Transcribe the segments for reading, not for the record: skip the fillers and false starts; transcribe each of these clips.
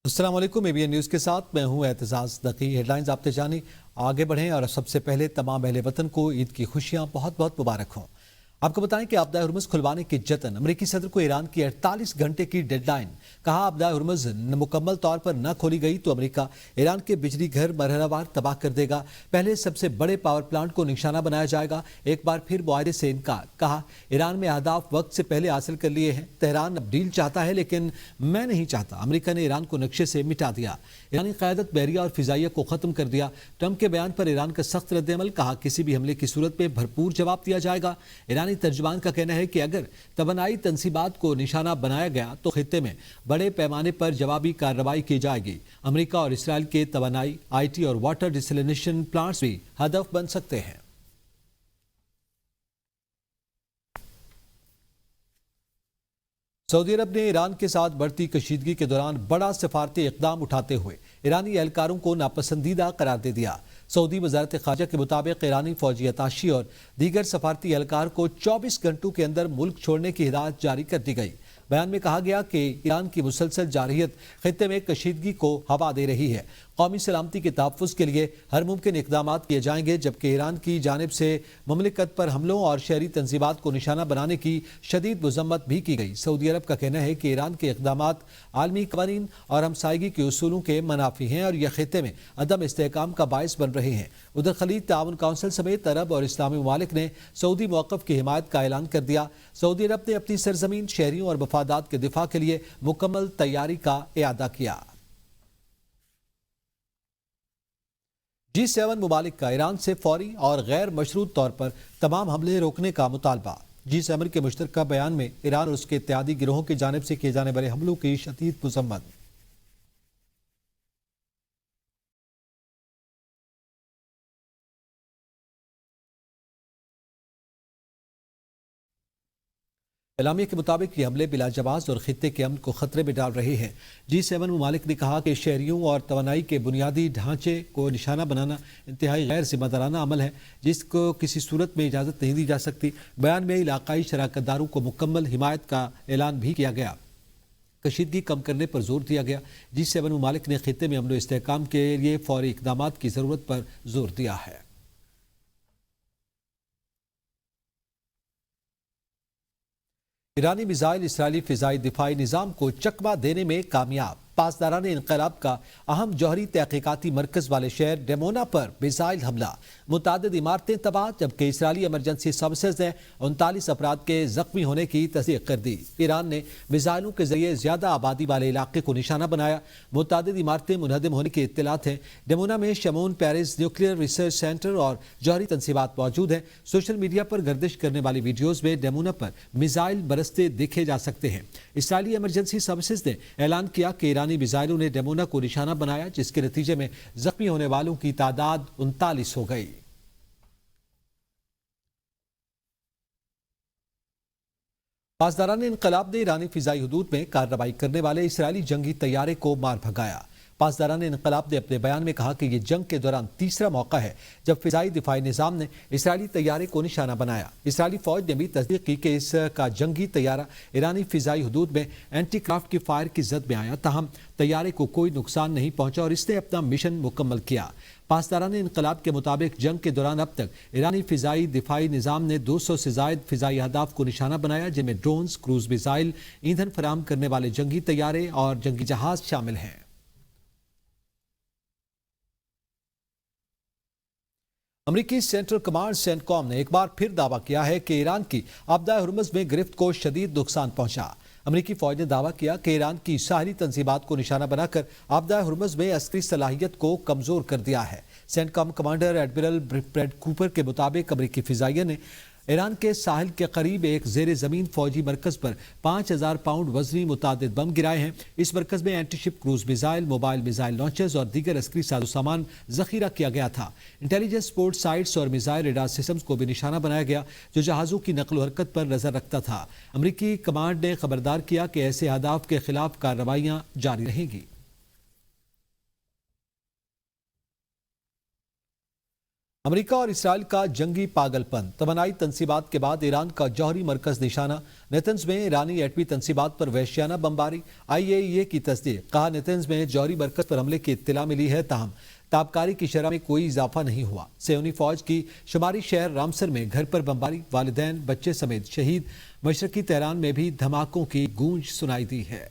السلام علیکم ABN news کے ساتھ میں ہوں اعتزاز نقی۔ ہیڈ لائنز آپ جانی آگے بڑھیں اور سب سے پہلے تمام اہل وطن کو عید کی خوشیاں بہت بہت مبارک ہوں۔ آپ کو بتائیں کہ آبدہ ہرمز کھلوانے کے جتن، امریکی صدر کو ایران کی 48 گھنٹے کی ڈیڈ لائن، کہا آبدہ ہرمز مکمل طور پر نہ کھولی گئی تو امریکہ ایران کے بجلی گھر مرحلہ وار تباہ کر دے گا۔ پہلے سب سے بڑے پاور پلانٹ کو نشانہ بنایا جائے گا۔ ایک بار پھر معاہدے سے انکار، کہا ایران میں اہداف وقت سے پہلے حاصل کر لیے ہیں۔ تہران اب ڈیل چاہتا ہے لیکن میں نہیں چاہتا۔ امریکہ نے ایران کو نقشے سے مٹا دیا۔ ایرانی قیادت بحریہ اور فضائیہ کو ختم کر دیا۔ ٹرمپ کے بیان پر ایران کا سخت رد عمل، کہا کسی بھی حملے کی صورت میں بھرپور جواب دیا جائے گا۔ ایرانی ترجمان کا کہنا ہے کہ اگر توانائی تنصیبات کو نشانہ بنایا گیا تو خطے میں بڑے پیمانے پر جوابی کارروائی کی جائے گی۔ امریکہ اور اسرائیل کے توانائی، IT اور واٹر ڈسلینیشن پلانٹس بھی ہدف بن سکتے ہیں۔ سعودی عرب نے ایران کے ساتھ بڑھتی کشیدگی کے دوران بڑا سفارتی اقدام اٹھاتے ہوئے ایرانی اہلکاروں کو ناپسندیدہ قرار دے دیا۔ سعودی وزارت خارجہ کے مطابق ایرانی فوجی اتاشی اور دیگر سفارتی اہلکار کو 24 گھنٹوں کے اندر ملک چھوڑنے کی ہدایت جاری کر دی گئی۔ بیان میں کہا گیا کہ ایران کی مسلسل جارحیت خطے میں کشیدگی کو ہوا دے رہی ہے۔ قومی سلامتی کے تحفظ کے لیے ہر ممکن اقدامات کیے جائیں گے، جبکہ ایران کی جانب سے مملکت پر حملوں اور شہری تنصیبات کو نشانہ بنانے کی شدید مذمت بھی کی گئی۔ سعودی عرب کا کہنا ہے کہ ایران کے اقدامات عالمی قوانین اور ہمسائیگی کے اصولوں کے منافی ہیں اور یہ خطے میں عدم استحکام کا باعث بن رہے ہیں۔ ادھر خلیج تعاون کونسل سمیت عرب اور اسلامی ممالک نے سعودی موقف کی حمایت کا اعلان کر دیا۔ سعودی عرب نے اپنی سرزمین، شہریوں اور مفادات کے دفاع کے لیے مکمل تیاری کا اعادہ کیا۔ G7 ممالک کا ایران سے فوری اور غیر مشروط طور پر تمام حملے روکنے کا مطالبہ۔ G7 کے مشترکہ بیان میں ایران اور اس کے اتحادی گروہوں کی جانب سے کیے جانے والے حملوں کی شدید مذمت۔ اعلامیہ کے مطابق یہ حملے بلا جواز اور خطے کے امن کو خطرے میں ڈال رہے ہیں۔ G7 ممالک نے کہا کہ شہریوں اور توانائی کے بنیادی ڈھانچے کو نشانہ بنانا انتہائی غیر ذمہ دارانہ عمل ہے جس کو کسی صورت میں اجازت نہیں دی جا سکتی۔ بیان میں علاقائی شراکت داروں کو مکمل حمایت کا اعلان بھی کیا گیا۔ کشیدگی کم کرنے پر زور دیا گیا۔ G7 ممالک نے خطے میں امن و استحکام کے لیے فوری اقدامات کی ضرورت پر زور دیا ہے۔ ایرانی میزائل اسرائیلی فضائی دفاعی نظام کو چکمہ دینے میں کامیاب۔ پاسداران انقلاب کا اہم جوہری تحقیقاتی مرکز والے شہر ڈیمونا پر میزائل حملہ، متعدد عمارتیں تباہ، جبکہ اسرائیلی ایمرجنسی سروسز نے 39 افراد کے زخمی ہونے کی تصدیق کر دی۔ ایران نے میزائلوں کے ذریعے زیادہ آبادی والے علاقے کو نشانہ بنایا، متعدد عمارتیں منہدم ہونے کی اطلاعات ہیں۔ ڈیمونا میں Shamoon Paris nuclear research centre اور جوہری تنصیبات موجود ہیں۔ سوشل میڈیا پر گردش کرنے والی ویڈیوز میں ڈیمونا پر میزائل برستے دیکھے جا سکتے ہیں۔ اسرائیلی ایمرجنسی سروسز نے اعلان کیا کہ ایرانی میزائلوں نے ڈیمونا کو نشانہ بنایا، جس کے نتیجے میں زخمی ہونے والوں کی تعداد 39 ہو گئی۔ پاسداران انقلاب نے ایرانی فضائی حدود میں کارروائی کرنے والے اسرائیلی جنگی طیارے کو مار بھگایا۔ پاسداران انقلاب نے اپنے بیان میں کہا کہ یہ جنگ کے دوران تیسرا موقع ہے جب فضائی دفاعی نظام نے اسرائیلی طیارے کو نشانہ بنایا۔ اسرائیلی فوج نے بھی تصدیق کی کہ اس کا جنگی طیارہ ایرانی فضائی حدود میں اینٹی کرافٹ کی فائر کی زد میں آیا، تاہم طیارے کو کوئی نقصان نہیں پہنچا اور اس نے اپنا مشن مکمل کیا۔ پاسداران انقلاب کے مطابق جنگ کے دوران اب تک ایرانی فضائی دفاعی نظام نے 200 سے زائد فضائی اہداف کو نشانہ بنایا، جن میں ڈرونز، کروز میزائل، ایندھن فراہم کرنے والے جنگی طیارے اور جنگی جہاز شامل ہیں۔ امریکی سینٹرل کمانڈ سینٹ کام نے ایک بار پھر دعویٰ کیا ہے کہ ایران کی آبدہ ہرمز میں گرفت کو شدید نقصان پہنچا۔ امریکی فوج نے دعویٰ کیا کہ ایران کی ساحلی تنصیبات کو نشانہ بنا کر آبدہ ہرمز میں عسکری صلاحیت کو کمزور کر دیا ہے۔ سینٹ کام کمانڈر ایڈمرل بریڈ کوپر کے مطابق امریکی فضائیہ نے ایران کے ساحل کے قریب ایک زیر زمین فوجی مرکز پر 5000 پاؤنڈ وزنی متعدد بم گرائے ہیں۔ اس مرکز میں anti ship cruise missile, mobile missile launchers اور دیگر عسکری ساز و سامان ذخیرہ کیا گیا تھا۔ انٹیلیجنس سپورٹ سائٹس اور میزائل ریڈار سسٹمز کو بھی نشانہ بنایا گیا جو جہازوں کی نقل و حرکت پر نظر رکھتا تھا۔ امریکی کمانڈ نے خبردار کیا کہ ایسے اہداف کے خلاف کارروائیاں جاری رہیں گی۔ अमेरिका और इसराइल का जंगी पागलपन, तवानाई तंसीबात के बाद ईरान का जौहरी मरकज निशाना। नेतन्ज में ईरानी एटमी तंसीबात पर वहशियाना बमबारी, IAEA की तस्दीक। कहा नेतन्ज में जौहरी मरकज पर हमले की इत्तला मिली है, ताहम ताबकारी की शरह में कोई इजाफा नहीं हुआ। सेयोनी फौज की शुमारी शहर रामसर में घर पर बमबारी, वालिदैन बच्चे समेत शहीद। मशरकी तेहरान में भी धमाकों की गूंज सुनाई दी है।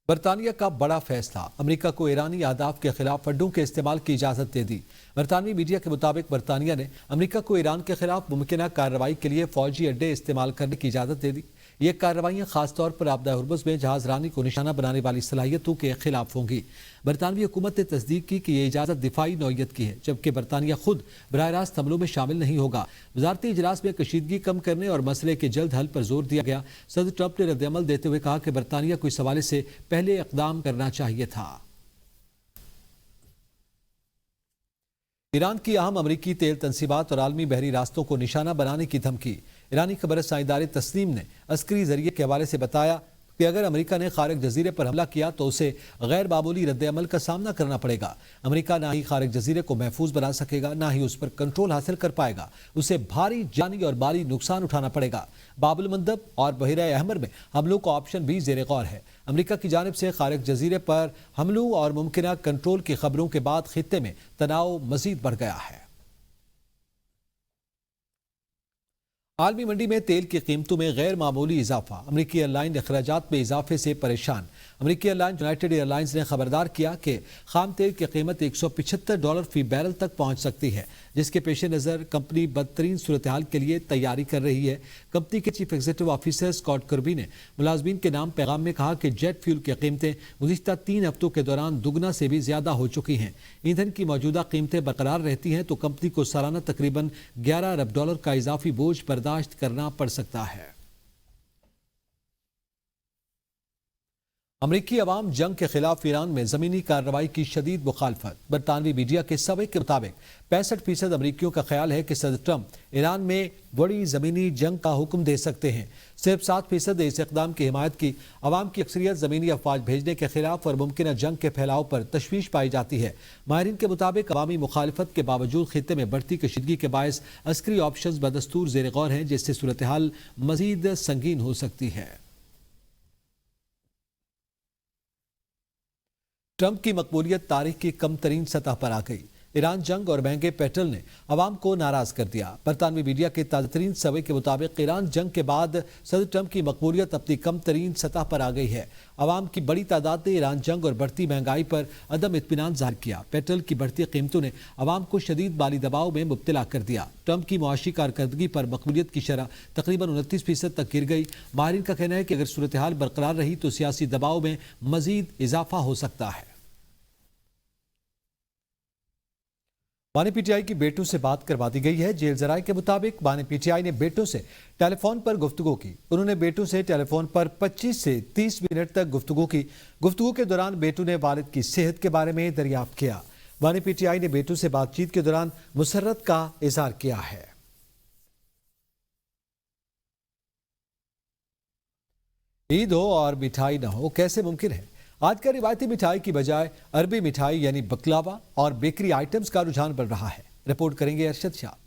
बरतानिया का बड़ा फैसला, अमेरिका को ईरानी अहदाफ के खिलाफ फंडों के इस्तेमाल की इजाजत दे दी। बरतानवी मीडिया के मुताबिक बरतानिया ने अमेरिका को ईरान के खिलाफ मुमकिन कार्रवाई के लिए फौजी अड्डे इस्तेमाल करने की इजाजत दे दी। ये कार्रवाइयाँ खासतौर पर आपदा हुर्मुज़ में जहाज रानी को निशाना बनाने वाली सलाहियतों के खिलाफ होंगी। बरतानवी हुकूमत ने तस्दीक की कि यह इजाज़त दिफाई नौयत की है, जबकि बरतानिया खुद बराह रास्त हमलों में शामिल नहीं होगा। वजारती इजलास में कशीदगी कम करने और मसले के जल्द हल पर जोर दिया गया। सदर ट्रंप ने रद्दअमल देते हुए कहा कि बरतानिया को इस हवाले से पहले इक़दाम करना चाहिए था। ईरान की अहम अमरीकी तेल तंसीबात और आलमी बहरी रास्तों को निशाना बनाने की धमकी। ईरानी खबर रसां इदारे तस्नीम ने अस्करी जरिए के हवाले से बताया कि अगर अमेरिका ने खारिक जजीरे पर हमला किया तो उसे गैर मामूली रद्द-ए-अमल का सामना करना पड़ेगा। अमेरिका ना ही खारिक जजीरे को महफूज बना सकेगा, ना ही उस पर कंट्रोल हासिल कर पाएगा। उसे भारी जानी और माली नुकसान उठाना पड़ेगा। बाबुल मंदब और बहिरा अहमर में हमलों का ऑप्शन भी ज़ेर गौर है। अमेरिका की जानिब से खारिक जजीरे पर हमलों और मुमकिन कंट्रोल की खबरों के बाद खित्ते में तनाव मजीद बढ़ गया है। आलमी मंडी में तेल की कीमतों में गैर मामूली इजाफा, अमरीकी एयरलाइन अखराजात में इजाफे से परेशान। अमरीकी एयरलाइन यूनाइटेड एयरलाइंस ने खबरदार किया कि खाम तेल की कीमत $175 फी बैरल तक पहुंच सकती है, जिसके पेश नज़र कंपनी बदतरीन सूरत हाल के लिए तैयारी कर रही है। कंपनी के chief executive officer Scott Kirby ने मुलाजमीन के नाम पैगाम में कहा कि जेट फ्यूल की कीमतें गुज़िश्ता 3 हफ्तों के दौरान दुगना से भी ज्यादा हो चुकी हैं। ईंधन की मौजूदा कीमतें बरकरार रहती हैं तो कंपनी को सालाना तकरीबन $11 अरब का इजाफी बोझ बर्दाश्त करना पड़ सकता है। अमरीकी अवाम जंग के खिलाफ ईरान में जमीनी कार्रवाई की शदीद मुखालफत। बरतानवी मीडिया के सर्वे के मुताबिक 65% अमरीकियों का ख्याल है कि सदर ट्रंप ईरान में बड़ी जमीनी जंग का हुक्म दे सकते हैं। सिर्फ 7% इस इक़दाम की हिमायत की। अवाम की अक्सरियत जमीनी अफवाज भेजने के खिलाफ और मुमकिन जंग के फैलाव पर तशवीश पाई जाती है। माहिरीन के मुताबिक अवामी मुखालफत के बावजूद खित्ते में बढ़ती कशीदगी के बायस अस्करी ऑप्शन बदस्तूर ज़ेर गौर हैं, जिससे सूरत हाल मजीद संगीन हो सकती है। ट्रंप की मकबूलियत तारीख की कम तरीन सतह पर आ गई। ईरान जंग और महंगे पेट्रोल ने अवाम को नाराज कर दिया। बरतानवी मीडिया के ताज़ा तरीन सर्वे के मुताबिक ईरान जंग के बाद सदर ट्रंप की मकबूलियत अपनी कम तरीन सतह पर आ गई है। अवाम की बड़ी तादाद ने ईरान जंग और बढ़ती महंगाई पर अदम इत्मीनान ज़ाहिर किया। पेट्रोल की बढ़ती कीमतों ने अवाम को शदीद माली दबाव में मुब्तला कर दिया। ट्रंप की मुआशी कारकर्दगी पर मकबूलियत की शरह तकरीबन 29% तक गिर गई। माहिरीन का कहना है कि अगर सूरत हाल बरकरार रही तो सियासी दबाव में मजीद इजाफा हो सकता है। बानी पीटीआई की बेटों से बात करवा दी गई है। जेल जराये के मुताबिक बानी पीटीआई ने बेटों से टेलीफोन पर गुफ्तगू की। उन्होंने बेटों से टेलीफोन पर 25 से 30 मिनट तक गुफ्तगू की। गुफ्तगू के दौरान बेटों ने वालिद की सेहत के बारे में दरियाफ्त किया। बानी पीटीआई ने बेटों से बातचीत के दौरान मुसर्रत का इजहार किया है। ईद हो और मिठाई न हो, कैसे मुमकिन है? आजकल रिवायती मिठाई की बजाय अरबी मिठाई यानी बकलावा और बेकरी आइटम्स का रुझान बढ़ रहा है। रिपोर्ट करेंगे अरशद शाह।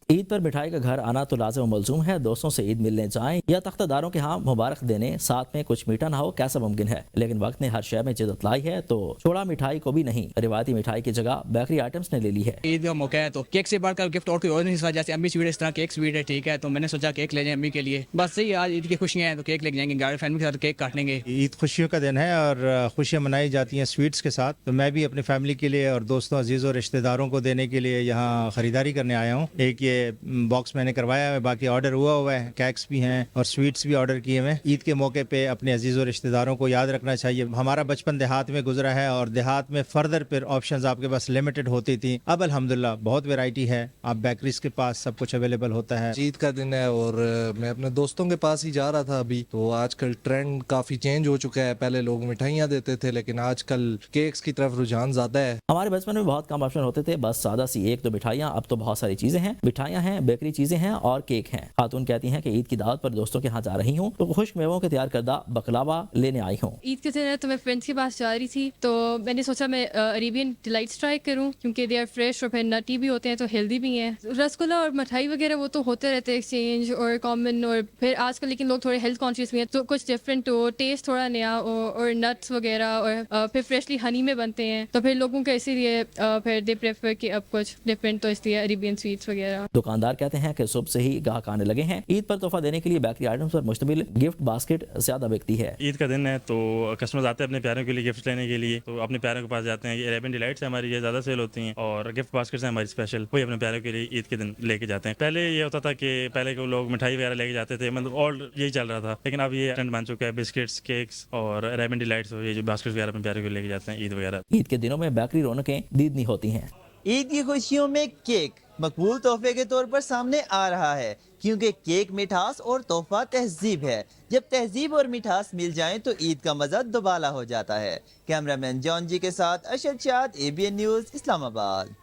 ईद पर मिठाई का घर आना तो लाज़िम मलज़ूम है। दोस्तों से ईद मिलने जाएं या तख्तादारों के यहाँ मुबारक देने, साथ में कुछ मीठा ना हो, कैसा मुमकिन है? लेकिन वक्त ने हर शय में जिद्दत लाई है तो छोड़ा मिठाई को भी नहीं। रिवायती मिठाई की जगह बेकरी आइटम्स ने ले ली है। ईद का मौका है तो केक से बढ़कर गिफ्ट और कोई और नहीं। जैसे अम्मी स्वीट, इस तरह केक स्वीट है, ठीक है, तो मैंने सोचा केक ले जाए अम्मी के लिए। बस सही, आज ईद की खुशियाँ हैं तो केक लेके जाएंगे, गाड़ी फैमिली के साथ केक काट लेंगे। ईद खुशियों का दिन है और खुशियाँ मनाई जाती हैं स्वीट्स के साथ। तो मैं भी अपनी फैमिली के लिए और दोस्तों अजीज़ और रिश्तेदारों को देने के लिए यहाँ खरीदारी करने आया हूँ। एक ये बॉक्स मैंने करवाया है, बाकी ऑर्डर हुआ है, केक्स भी हैं और स्वीट्स भी ऑर्डर किए हैं। ईद के मौके पे अपने अजीज़ और रिश्तेदारों को याद रखना चाहिए। हमारा बचपन देहात में गुजरा है और देहात में फर्दर फिर ऑप्शंस आपके पास लिमिटेड होती थी। अब अल्हम्दुलिल्लाह बहुत वैरायटी है, आप बेकरीज के पास सब कुछ अवेलेबल होता है। ईद का दिन है और मैं अपने दोस्तों के पास ही जा रहा था अभी, तो आजकल ट्रेंड काफी चेंज हो चुका है। पहले लोग मिठाइयाँ देते थे लेकिन आजकल केक्स की तरफ रुझान ज्यादा है। हमारे बचपन में बहुत कम ऑप्शन होते थे, बस सादा सी 1-2 मिठाइयाँ। अब तो बहुत सारी चीजें हैं। मिठाई मिठाइयाँ हैं, बेकरी चीजें हैं और केक हैं। खातून कहती हैं कि ईद की दावत पर दोस्तों के यहाँ जा रही हूँ तो खुश्क मेवों के तैयार करदा बकलावा लेने आई हूँ। ईद के दिन है तो मैं फ्रेंड्स के पास जा रही थी तो मैंने सोचा मैं अरेबियन डिलाइट्स ट्राई करूँ क्योंकि दे आर फ्रेश और फिर नटी भी होते हैं तो हेल्दी भी हैं। रसगुल्ला और मिठाई वगैरह वो तो होते रहते हैं एक्सचेंज और कॉमन, और फिर आजकल लेकिन लोग थोड़े हेल्थ कॉन्शियस भी हैं तो कुछ डिफरेंट हो, टेस्ट थोड़ा नया हो और नट्स वगैरह और फिर फ्रेशली हनी में बनते हैं तो फिर लोगों का इसीलिए फिर दे प्रेफर कि अब कुछ डिफरेंट, तो इसलिए अरेबियन स्वीट्स वगैरह। दुकानदार कहते हैं कि सुबह से ही ग्राहक आने लगे हैं। ईद पर तोहफा देने के लिए बेकरी आइटम्स पर मुश्तमिल गिफ्ट बास्केट ज्यादा बिकती है। ईद का दिन है तो कस्टमर्स आते हैं अपने प्यारों के लिए गिफ्ट लेने के लिए, तो अपने प्यारों के पास जाते हैं। ये अरेबियन डिलाइट्स हमारी ये ज़्यादा सेल होती हैं और गिफ्ट बास्केट्स हैं हमारी स्पेशल, वही अपने प्यारों के लिए ईद के दिन लेके जाते हैं। पहले ये होता था कि पहले को लोग मिठाई वगैरह लेके जाते थे, मतलब और यही चल रहा था, लेकिन अब ये ट्रेंड बन चुका है। बिस्किट्स, केक्स और अरेबियन डिलाइट्स, ये जो बास्केट्स वगैरह अपने प्यारों के लिए लेके जाते हैं ईद वगैरह। ईद के दिनों में बेकरी रौनकें दीदनी होती हैं। ईद की खुशियों में केक मकबूल तोहफे के तौर पर सामने आ रहा है क्योंकि केक मिठास और तोहफा तहजीब है। जब तहजीब और मिठास मिल जाएं तो ईद का मजा दुबाला हो जाता है। कैमरामैन जॉन जी के साथ अरशद शाद, ABN न्यूज़, इस्लामाबाद।